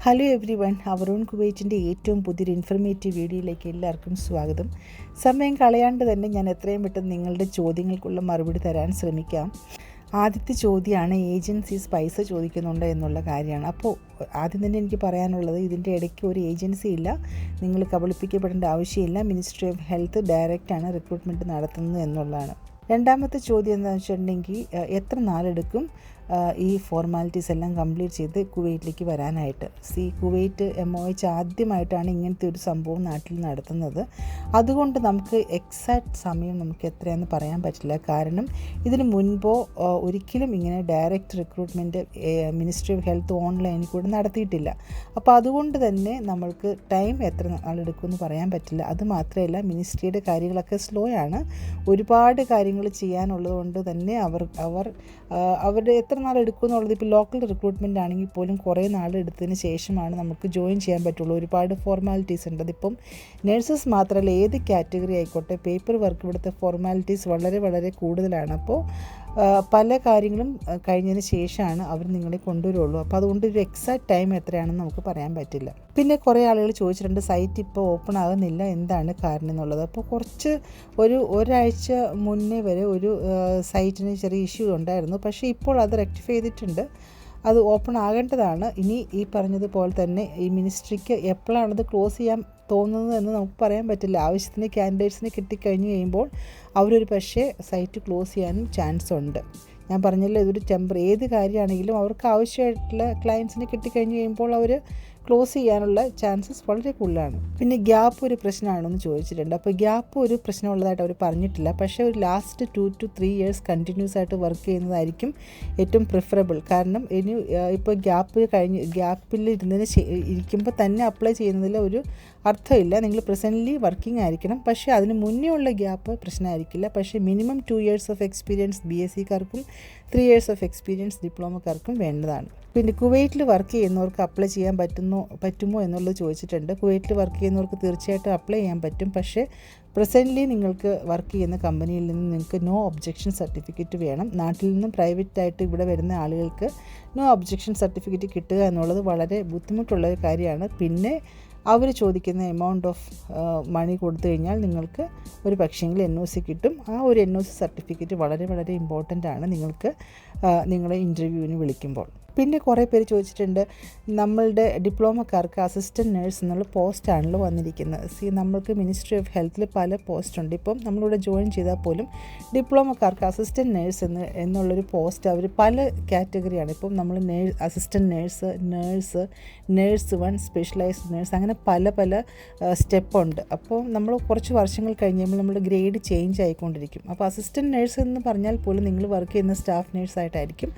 Hello every one, our own കുവൈറ്റിൻ്റെ ഏറ്റവും പുതിയൊരു informative വീഡിയോയിലേക്ക് എല്ലാവർക്കും സ്വാഗതം. സമയം കളയാണ്ട് തന്നെ ഞാൻ എത്രയും പെട്ടെന്ന് നിങ്ങളുടെ ചോദ്യങ്ങൾക്കുള്ള മറുപടി തരാൻ ശ്രമിക്കാം. ആദ്യത്തെ ചോദ്യമാണ് ഏജൻസീസ് പൈസ ചോദിക്കുന്നുണ്ട് എന്നുള്ള കാര്യമാണ്. അപ്പോൾ ആദ്യം തന്നെ എനിക്ക് പറയാനുള്ളത്, ഇതിൻ്റെ ഇടയ്ക്ക് ഒരു ഏജൻസി ഇല്ല, നിങ്ങൾ കബളിപ്പിക്കപ്പെടേണ്ട ആവശ്യമില്ല. മിനിസ്ട്രി ഓഫ് ഹെൽത്ത് ഡയറക്റ്റാണ് റിക്രൂട്ട്മെൻറ്റ് നടത്തുന്നത് എന്നുള്ളതാണ്. രണ്ടാമത്തെ ചോദ്യം എന്താണെന്ന് വെച്ചിട്ടുണ്ടെങ്കിൽ, എത്ര നാളെടുക്കും ഈ ഫോർമാലിറ്റീസ് എല്ലാം കംപ്ലീറ്റ് ചെയ്ത് കുവൈറ്റിലേക്ക് വരാനായിട്ട്. കുവൈറ്റ് MOH ആദ്യമായിട്ടാണ് ഇങ്ങനത്തെ ഒരു സംഭവം നാട്ടിൽ നടത്തുന്നത്. അതുകൊണ്ട് നമുക്ക് എക്സാക്റ്റ് സമയം നമുക്ക് എത്രയാണെന്ന് പറയാൻ പറ്റില്ല. കാരണം ഇതിന് മുൻപോ ഒരിക്കലും ഇങ്ങനെ direct recruitment ministry of health ഓൺലൈനിൽ കൂടെ നടത്തിയിട്ടില്ല. അപ്പോൾ അതുകൊണ്ട് തന്നെ നമ്മൾക്ക് ടൈം എത്ര നാളെടുക്കുമെന്ന് പറയാൻ പറ്റില്ല. അതുമാത്രമല്ല, മിനിസ്ട്രിയുടെ കാര്യങ്ങളൊക്കെ സ്ലോ ആണ്. ഒരുപാട് കാര്യങ്ങൾ ചെയ്യാനുള്ളത് കൊണ്ട് തന്നെ അവരുടെ എത്ര നാളെടുക്കും എന്നുള്ളത്, ഇപ്പോൾ ലോക്കൽ റിക്രൂട്ട്മെൻ്റ് ആണെങ്കിൽ പോലും കുറേ നാളെടുത്തതിന് ശേഷമാണ് നമുക്ക് ജോയിൻ ചെയ്യാൻ പറ്റുള്ളൂ. ഒരുപാട് ഫോർമാലിറ്റീസ് ഉണ്ട്. അതിപ്പം നഴ്സസ് മാത്രമല്ല, ഏത് കാറ്റഗറി ആയിക്കോട്ടെ, പേപ്പർ വർക്ക് ഇവിടുത്തെ ഫോർമാലിറ്റീസ് വളരെ വളരെ കൂടുതലാണ്. അപ്പോൾ പല കാര്യങ്ങളും കഴിഞ്ഞതിന് ശേഷമാണ് അവർ നിങ്ങളെ കൊണ്ടുവരുള്ളൂ. അപ്പോൾ അതുകൊണ്ട് ഒരു എക്സാക്റ്റ് ടൈം എത്രയാണെന്ന് നമുക്ക് പറയാൻ പറ്റില്ല. പിന്നെ കുറേ ആളുകൾ ചോദിച്ചിട്ടുണ്ട്, സൈറ്റ് ഇപ്പോൾ ഓപ്പൺ ആകുന്നില്ല, എന്താണ് കാരണം എന്നുള്ളത്. അപ്പോൾ ഒരാഴ്ച മുന്നേ വരെ ഒരു സൈറ്റിന് ചെറിയ ഇഷ്യൂ ഉണ്ടായിരുന്നു. പക്ഷേ ഇപ്പോൾ അത് റെക്ടിഫൈ ചെയ്തിട്ടുണ്ട്, അത് ഓപ്പൺ ആകേണ്ടതാണ്. ഇനി ഈ പറഞ്ഞതുപോലെ തന്നെ ഈ മിനിസ്ട്രിക്ക് എപ്പോഴാണത് ക്ലോസ് ചെയ്യാൻ തോന്നുന്നത് എന്ന് നമുക്ക് പറയാൻ പറ്റില്ല. ആവശ്യത്തിന് ക്യാൻഡിഡേറ്റ്സിനെ കിട്ടിക്കഴിഞ്ഞ് കഴിയുമ്പോൾ അവരൊരു പക്ഷേ സൈറ്റ് ക്ലോസ് ചെയ്യാനും ചാൻസ് ഉണ്ട്. ഞാൻ പറഞ്ഞല്ലോ, ഇതൊരു ഏത് കാര്യമാണെങ്കിലും അവർക്ക് ആവശ്യമായിട്ടുള്ള ക്ലയൻസിനെ കിട്ടിക്കഴിഞ്ഞ് കഴിയുമ്പോൾ അവർ ക്ലോസ് ചെയ്യാനുള്ള ചാൻസസ് വളരെ കൂടുതലാണ്. പിന്നെ ഗ്യാപ്പ് ഒരു പ്രശ്നമാണെന്ന് ചോദിച്ചിട്ടുണ്ട്. അപ്പോൾ ഗ്യാപ്പ് ഒരു പ്രശ്നമുള്ളതായിട്ട് അവർ പറഞ്ഞിട്ടില്ല. പക്ഷേ ഒരു ലാസ്റ്റ് 2 to 3 years കണ്ടിന്യൂസ് ആയിട്ട് വർക്ക് ചെയ്യുന്നതായിരിക്കും ഏറ്റവും പ്രിഫറബിൾ. കാരണം ഇപ്പോൾ ഗ്യാപ്പിൽ ഇരിക്കുമ്പോൾ തന്നെ അപ്ലൈ ചെയ്യുന്നതിൽ ഒരു അർത്ഥമില്ല. നിങ്ങൾ പ്രസൻ്റ്ലി വർക്കിംഗ് ആയിരിക്കണം. പക്ഷേ അതിന് മുന്നേ ഉള്ള ഗ്യാപ്പ് പ്രശ്നമായിരിക്കില്ല. പക്ഷേ മിനിമം 2 years ഓഫ് എക്സ്പീരിയൻസ് BSc-കാർക്കും 3 years ഓഫ് എക്സ്പീരിയൻസ് ഡിപ്ലോമക്കാർക്കും വേണ്ടതാണ്. പിന്നെ കുവൈറ്റിൽ വർക്ക് ചെയ്യുന്നവർക്ക് അപ്ലൈ ചെയ്യാൻ പറ്റുമോ എന്നുള്ളത് ചോദിച്ചിട്ടുണ്ട്. കുവൈറ്റിൽ വർക്ക് ചെയ്യുന്നവർക്ക് തീർച്ചയായിട്ടും അപ്ലൈ ചെയ്യാൻ പറ്റും. പക്ഷേ പ്രസൻ്റ്ലി നിങ്ങൾക്ക് വർക്ക് ചെയ്യുന്ന കമ്പനിയിൽ നിന്ന് നിങ്ങൾക്ക് നോ ഒബ്ജക്ഷൻ സർട്ടിഫിക്കറ്റ് വേണം. നാട്ടിൽ നിന്നും പ്രൈവറ്റായിട്ട് ഇവിടെ വരുന്ന ആളുകൾക്ക് നോ ഒബ്ജക്ഷൻ സർട്ടിഫിക്കറ്റ് കിട്ടുക എന്നുള്ളത് വളരെ ബുദ്ധിമുട്ടുള്ളൊരു കാര്യമാണ്. പിന്നെ അവർ ചോദിക്കുന്ന എമൗണ്ട് ഓഫ് മണി കൊടുത്തു കഴിഞ്ഞാൽ നിങ്ങൾക്ക് ഒരു പക്ഷേങ്കിൽ NOC കിട്ടും. ആ ഒരു NOC സർട്ടിഫിക്കറ്റ് വളരെ വളരെ ഇമ്പോർട്ടൻ്റ് ആണ് നിങ്ങളെ ഇൻ്റർവ്യൂവിന് വിളിക്കുമ്പോൾ. പിന്നെ കുറേ പേര് ചോദിച്ചിട്ടുണ്ട്, നമ്മളുടെ ഡിപ്ലോമക്കാർക്ക് അസിസ്റ്റൻറ്റ് നേഴ്സ് എന്നുള്ള പോസ്റ്റാണല്ലോ വന്നിരിക്കുന്നത്. നമ്മൾക്ക് മിനിസ്ട്രി ഓഫ് ഹെൽത്തിൽ പല പോസ്റ്റുണ്ട്. ഇപ്പം നമ്മളിവിടെ ജോയിൻ ചെയ്താൽ പോലും ഡിപ്ലോമക്കാർക്ക് അസിസ്റ്റൻറ്റ് നേഴ്സ് എന്നുള്ളൊരു പോസ്റ്റ് അവർ പല കാറ്റഗറിയാണ്. ഇപ്പം നമ്മൾ അസിസ്റ്റൻറ്റ് നേഴ്സ് 1, സ്പെഷ്യലൈസ്ഡ് നേഴ്സ്, അങ്ങനെ പല സ്റ്റെപ്പുണ്ട്. അപ്പോൾ നമ്മൾ കുറച്ച് വർഷങ്ങൾ കഴിയുമ്പോൾ നമ്മുടെ ഗ്രേഡ് ചേഞ്ച് ആയിക്കൊണ്ടിരിക്കും. അപ്പോൾ അസിസ്റ്റൻറ്റ് നേഴ്സ് എന്ന് പറഞ്ഞാൽ പോലും നിങ്ങൾ വർക്ക് ചെയ്യുന്ന സ്റ്റാഫ് നേഴ്സായിട്ടായിരിക്കും.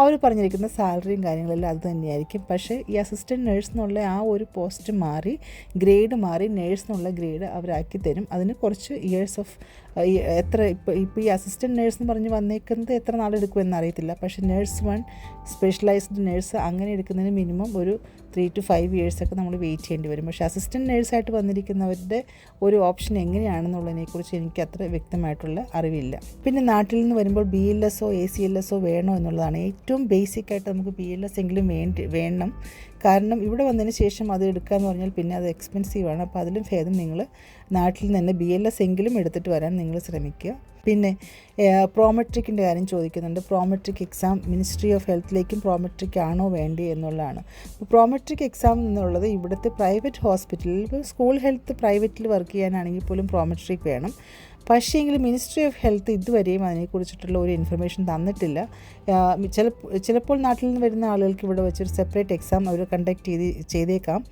അവർ പറഞ്ഞിരിക്കുന്ന സാലറിയും കാര്യങ്ങളെല്ലാം അത് തന്നെയായിരിക്കും. പക്ഷേ ഈ അസിസ്റ്റൻറ്റ് നേഴ്സ് എന്നുള്ള ആ ഒരു പോസ്റ്റ് ഗ്രേഡ് മാറി നേഴ്സ് എന്നുള്ള ഗ്രേഡ് അവരാക്കി തരും. അതിന് കുറച്ച് ഇയേഴ്സ് ഓഫ് ഇപ്പോൾ ഈ അസിസ്റ്റൻറ്റ് നേഴ്സ് എന്ന് പറഞ്ഞ് വന്നേക്കുന്നത് എത്ര നാളെടുക്കും എന്നറിയത്തില്ല. പക്ഷേ നേഴ്സ് 1, സ്പെഷ്യലൈസ്ഡ് നേഴ്സ് അങ്ങനെ എടുക്കുന്നതിന് മിനിമം ഒരു 3 to 5 years ഒക്കെ നമ്മൾ വെയിറ്റ് ചെയ്യേണ്ടി വരും. പക്ഷേ അസിസ്റ്റൻറ്റ് നേഴ്സായിട്ട് വന്നിരിക്കുന്നവരുടെ ഒരു ഓപ്ഷൻ എങ്ങനെയാണെന്നുള്ളതിനെക്കുറിച്ച് എനിക്ക് അത്ര വ്യക്തമായിട്ടുള്ള അറിവില്ല. പിന്നെ നാട്ടിൽ നിന്ന് വരുമ്പോൾ BLSO ACLSO വേണോ എന്നുള്ളതാണ്. ഏറ്റവും ബേസിക്കായിട്ട് നമുക്ക് BLS എങ്കിലും വേണം. കാരണം ഇവിടെ വന്നതിന് ശേഷം അത് എടുക്കുകയെന്ന് പറഞ്ഞാൽ പിന്നെ അത് എക്സ്പെൻസീവാണ്. അപ്പോൾ അതിലും ഭേദം നിങ്ങൾ നാട്ടിൽ നിന്ന് BLS എങ്കിലും എടുത്തിട്ട് വരാൻ നിങ്ങൾ ശ്രമിക്കുക. പിന്നെ പ്രോമെട്രിക്കിൻ്റെ കാര്യം ചോദിക്കുന്നുണ്ട്. പ്രോമെട്രിക് എക്സാം മിനിസ്ട്രി ഓഫ് ഹെൽത്തിലേക്കും പ്രോമെട്രിക് ആണോ വേണ്ടി എന്നുള്ളതാണ്. അപ്പോൾ പ്രോമെട്രിക് എക്സാം എന്നുള്ളത് ഇവിടുത്തെ പ്രൈവറ്റ് ഹോസ്പിറ്റലിൽ, ഇപ്പോൾ സ്കൂൾ ഹെൽത്ത് പ്രൈവറ്റിൽ വർക്ക് ചെയ്യാനാണെങ്കിൽ പോലും പ്രോമെട്രിക് വേണം. പക്ഷേ എങ്കിൽ മിനിസ്ട്രി ഓഫ് ഹെൽത്ത് ഇതുവരെയും അതിനെക്കുറിച്ചിട്ടുള്ള ഒരു ഇൻഫർമേഷൻ തന്നിട്ടില്ല. ചിലപ്പോൾ നാട്ടിൽ നിന്ന് വരുന്ന ആളുകൾക്ക് ഇവിടെ വെച്ചൊരു സെപ്പറേറ്റ് എക്സാം അവർ കണ്ടക്ട് ചെയ്തേക്കാം.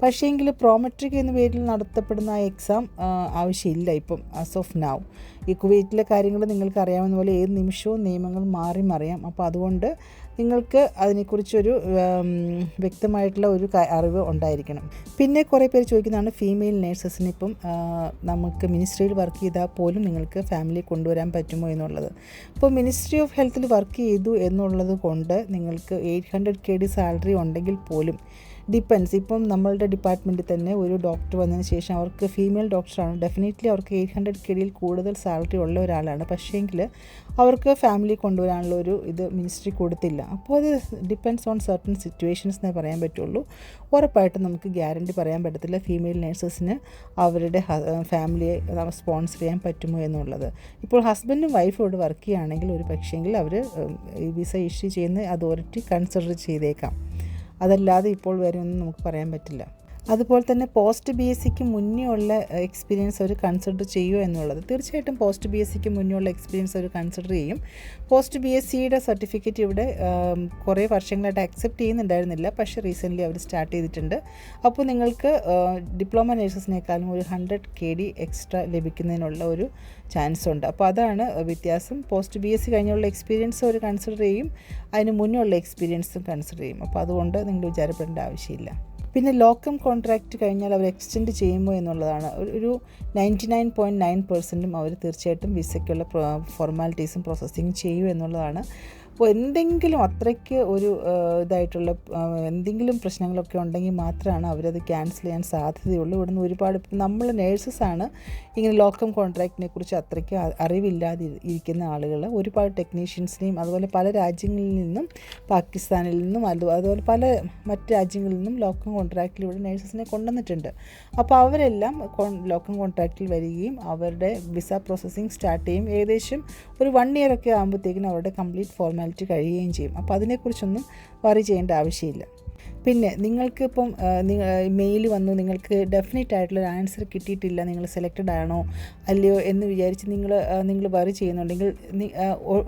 പക്ഷേ എങ്കിൽ പ്രോമെട്രിക് എന്ന പേരിൽ നടത്തപ്പെടുന്ന ആ എക്സാം ആവശ്യമില്ല ഇപ്പം ആസ് ഓഫ് നൗ. ഈ കുവൈറ്റിലെ കാര്യങ്ങൾ നിങ്ങൾക്ക് അറിയാവുന്ന പോലെ ഏത് നിമിഷവും നിയമങ്ങൾ മറിയാം. അപ്പോൾ അതുകൊണ്ട് നിങ്ങൾക്ക് അതിനെക്കുറിച്ചൊരു വ്യക്തമായിട്ടുള്ള ഒരു അറിവ് ഉണ്ടായിരിക്കണം. പിന്നെ കുറേ പേര് ചോദിക്കുന്നതാണ് ഫീമെയിൽ നേഴ്സസിന് ഇപ്പം നമുക്ക് മിനിസ്ട്രിയിൽ വർക്ക് ചെയ്താൽ പോലും നിങ്ങൾക്ക് ഫാമിലി കൊണ്ടുവരാൻ പറ്റുമോ എന്നുള്ളത്. അപ്പോൾ മിനിസ്ട്രി ഓഫ് ഹെൽത്തിൽ വർക്ക് ചെയ്തു എന്നുള്ളത് കൊണ്ട് നിങ്ങൾക്ക് 800 KD സാലറി ഉണ്ടെങ്കിൽ പോലും ഡിപ്പെൻസ്. ഇപ്പം നമ്മളുടെ ഡിപ്പാർട്ട്മെൻറ്റിൽ തന്നെ ഒരു ഡോക്ടർ വന്നതിന് ശേഷം അവർക്ക് ഫീമെയിൽ ഡോക്ടറാണ്, ഡെഫിനറ്റ്ലി അവർക്ക് 800 KD കൂടുതൽ സാലറി ഉള്ള ഒരാളാണ്. പക്ഷേങ്കിൽ അവർക്ക് ഫാമിലി കൊണ്ടുവരാനുള്ള ഒരു ഇത് മിനിസ്ട്രി കൊടുത്തില്ല. അപ്പോൾ അത് ഡിപ്പെൻഡ്സ് ഓൺ സർട്ടൻ സിറ്റുവേഷൻസ് എന്നേ പറയാൻ പറ്റുള്ളൂ. ഉറപ്പായിട്ടും നമുക്ക് ഗ്യാരണ്ടി പറയാൻ പറ്റത്തില്ല ഫീമെയിൽ നേഴ്സസിന് അവരുടെ ഫാമിലിയെ സ്പോൺസർ ചെയ്യാൻ പറ്റുമോ എന്നുള്ളത്. ഇപ്പോൾ ഹസ്ബൻഡും വൈഫും ഇവിടെ വർക്ക് ചെയ്യുകയാണെങ്കിൽ ഒരു പക്ഷേങ്കിൽ അവർ വിസ ഇഷ്യൂ ചെയ്യുന്ന അതോറിറ്റി കൺസിഡർ ചെയ്തേക്കാം. അതല്ലാതെ ഇപ്പോൾ വരെ ഒന്നും നമുക്ക് പറയാൻ പറ്റില്ല. അതുപോലെ തന്നെ പോസ്റ്റ് BSc മുന്നേ ഉള്ള എക്സ്പീരിയൻസ് അവർ കൺസിഡർ ചെയ്യുമോ എന്നുള്ളത്. തീർച്ചയായിട്ടും പോസ്റ്റ് BSc മുന്നേ ഉള്ള എക്സ്പീരിയൻസ് അവർ കൺസിഡർ ചെയ്യും. പോസ്റ്റ് BScയുടെ സർട്ടിഫിക്കറ്റ് ഇവിടെ കുറേ വർഷങ്ങളായിട്ട് അക്സെപ്റ്റ് ചെയ്യുന്നുണ്ടായിരുന്നില്ല, പക്ഷേ റീസെൻ്റ്ലി അവർ സ്റ്റാർട്ട് ചെയ്തിട്ടുണ്ട്. അപ്പോൾ നിങ്ങൾക്ക് ഡിപ്ലോമ നേഴ്സസിനേക്കാളും ഒരു 100 KD എക്സ്ട്രാ ലഭിക്കുന്നതിനുള്ള ഒരു ചാൻസ് ഉണ്ട്. അപ്പോൾ അതാണ് വ്യത്യാസം. പോസ്റ്റ് BSc കഴിഞ്ഞുള്ള എക്സ്പീരിയൻസ് അവർ കൺസിഡർ ചെയ്യും, അതിന് മുന്നേ ഉള്ള എക്സ്പീരിയൻസും കൺസിഡർ ചെയ്യും. അപ്പോൾ അതുകൊണ്ട് നിങ്ങൾ വിചാരപ്പെടേണ്ട ആവശ്യമില്ല. പിന്നെ ലോക്കം കോൺട്രാക്റ്റ് കഴിഞ്ഞാൽ അവർ എക്സ്റ്റെൻഡ് ചെയ്യുമോ എന്നുള്ളതാണ്. ഒരു 99.9% അവർ തീർച്ചയായിട്ടും വിസയ്ക്കുള്ള ഫോർമാലിറ്റീസും പ്രോസസ്സിങ് ചെയ്യും എന്നുള്ളതാണ്. അപ്പോൾ എന്തെങ്കിലും അത്രയ്ക്ക് ഒരു ഇതായിട്ടുള്ള എന്തെങ്കിലും പ്രശ്നങ്ങളൊക്കെ ഉണ്ടെങ്കിൽ മാത്രമാണ് അവരത് ക്യാൻസൽ ചെയ്യാൻ സാധ്യതയുള്ളൂ. ഇവിടുന്ന് ഒരുപാട് നമ്മൾ നേഴ്സസാണ് ഇങ്ങനെ ലോക്കം കോൺട്രാക്റ്റിനെ കുറിച്ച് അത്രയ്ക്ക് അറിവില്ലാതെ ഇരിക്കുന്ന ആളുകൾ ഒരുപാട് ടെക്നീഷ്യൻസിനെയും അതുപോലെ പല രാജ്യങ്ങളിൽ നിന്നും, പാകിസ്ഥാനിൽ നിന്നും അതുപോലെ പല മറ്റ് രാജ്യങ്ങളിൽ നിന്നും ലോക്കം കോൺട്രാക്റ്റിൽ ഇവിടെ നേഴ്സസിനെ കൊണ്ടുവന്നിട്ടുണ്ട്. അപ്പോൾ അവരെല്ലാം ലോക്കം കോൺട്രാക്റ്റിൽ വരികയും അവരുടെ വിസ പ്രോസസ്സിങ് സ്റ്റാർട്ട് ചെയ്യും. ഏകദേശം ഒരു 1 year ഒക്കെ ആകുമ്പോഴത്തേക്കിനും അവരുടെ കംപ്ലീറ്റ് ഫോർമാലിറ്റി കഴിയുകയും ചെയ്യും. അപ്പോൾ അതിനെക്കുറിച്ചൊന്നും വറി ചെയ്യേണ്ട ആവശ്യമില്ല. പിന്നെ നിങ്ങൾക്കിപ്പം മെയിൽ വന്നു, നിങ്ങൾക്ക് ഡെഫിനറ്റ് ആയിട്ടുള്ളൊരു ആൻസർ കിട്ടിയിട്ടില്ല, നിങ്ങൾ സെലക്റ്റഡ് ആണോ അല്ലയോ എന്ന് വിചാരിച്ച് നിങ്ങൾ വറി ചെയ്യുന്നുണ്ടെങ്കിൽ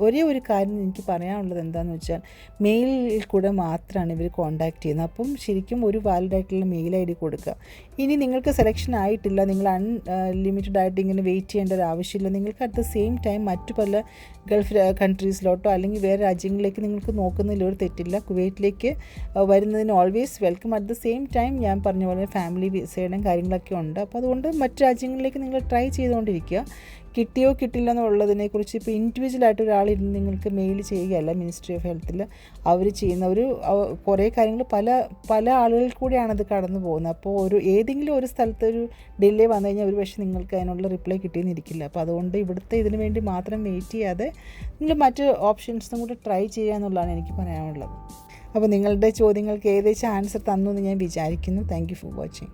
ഒരേ ഒരു കാര്യം എനിക്ക് പറയാനുള്ളത് എന്താണെന്ന് വെച്ചാൽ മെയിലിൽ കൂടെ മാത്രമാണ് ഇവർ കോൺടാക്റ്റ് ചെയ്യുന്നത്. അപ്പം ശരിക്കും ഒരു വാലിഡ് ആയിട്ടുള്ള മെയിൽ ID കൊടുക്കുക. ഇനി നിങ്ങൾക്ക് സെലക്ഷൻ ആയിട്ടില്ല, നിങ്ങൾ അൺലിമിറ്റഡ് ആയിട്ട് ഇങ്ങനെ വെയിറ്റ് ചെയ്യേണ്ട ഒരു ആവശ്യമില്ല. നിങ്ങൾക്ക് അറ്റ് ദ സെയിം ടൈം മറ്റു പല ഗൾഫ് കൺട്രീസിലോട്ടോ അല്ലെങ്കിൽ വേറെ രാജ്യങ്ങളിലേക്ക് നിങ്ങൾക്ക് നോക്കുന്നതിൽ ഒരു തെറ്റില്ല. കുവൈറ്റിലേക്ക് വരുന്നതിന് always welcome. At the same time ഞാൻ പറഞ്ഞ പോലെ ഫാമിലി വിസയുടെയും കാര്യങ്ങളൊക്കെ ഉണ്ട്. അപ്പോൾ അതുകൊണ്ട് മറ്റു രാജ്യങ്ങളിലേക്ക് നിങ്ങൾ ട്രൈ ചെയ്തുകൊണ്ടിരിക്കുക. കിട്ടിയോ കിട്ടില്ല എന്നുള്ളതിനെക്കുറിച്ച് ഇപ്പോൾ ഇൻഡിവിജ്വലായിട്ട് ഒരാളിരുന്ന് നിങ്ങൾക്ക് മെയിൽ ചെയ്യുകയല്ല. മിനിസ്ട്രി ഓഫ് ഹെൽത്തിൽ അവർ ചെയ്യുന്ന കുറേ കാര്യങ്ങൾ പല ആളുകളിൽ കൂടിയാണത് കടന്നു പോകുന്നത്. അപ്പോൾ ഏതെങ്കിലും ഒരു സ്ഥലത്ത് ഒരു ഡിലേ വന്നു കഴിഞ്ഞാൽ ഒരു പക്ഷേ നിങ്ങൾക്ക് അതിനുള്ള റിപ്ലൈ കിട്ടിയെന്നിരിക്കില്ല. അപ്പോൾ അതുകൊണ്ട് ഇവിടുത്തെ ഇതിനു വേണ്ടി മാത്രം വെയിറ്റ് ചെയ്യാതെ നിങ്ങൾ മറ്റ് ഓപ്ഷൻസും കൂടെ ട്രൈ ചെയ്യുക എന്നുള്ളതാണ് എനിക്ക് പറയാനുള്ളത്. അപ്പോൾ നിങ്ങളുടെ ചോദ്യങ്ങൾക്ക് ഏകദേശം ആൻസർ തന്നു എന്ന് ഞാൻ വിചാരിക്കുന്നു. Thank you for watching.